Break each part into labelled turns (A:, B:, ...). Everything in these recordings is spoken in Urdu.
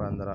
A: 15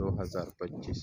A: 2025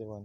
A: 7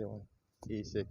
A: 7 E6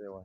A: 7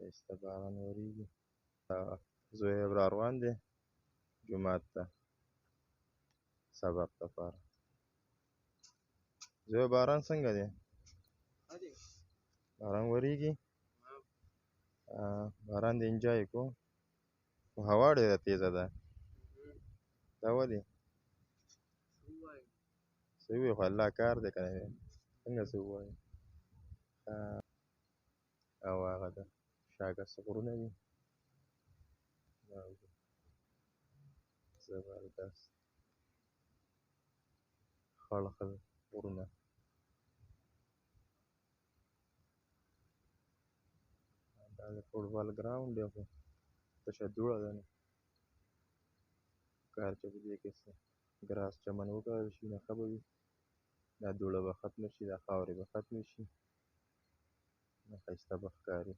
A: esta baran warigi zoe roan de jumat ta sabab tafar zoe baran sanga de baran warigi baran de enjoy ko hawa ډیره تیزه ده دا ولې سوي خو الله کار دی کنه څنګه څه ووایي او هغه ده شاګه څه غرونه دي زبردست خړ خړ غرونه دا د فوټبال ګراوند دی خو تشه دوړه ده نو کار چې په دې کې څه ګراس چمن وکرل شي نو ښه به وي دا دوړه به ختمه شي دا خاورې به ختمې شي نو ښایسته به ښکاري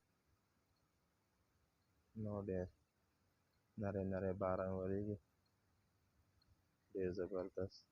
A: نو ډېر نری نری باران ورېږي ډېر زبردست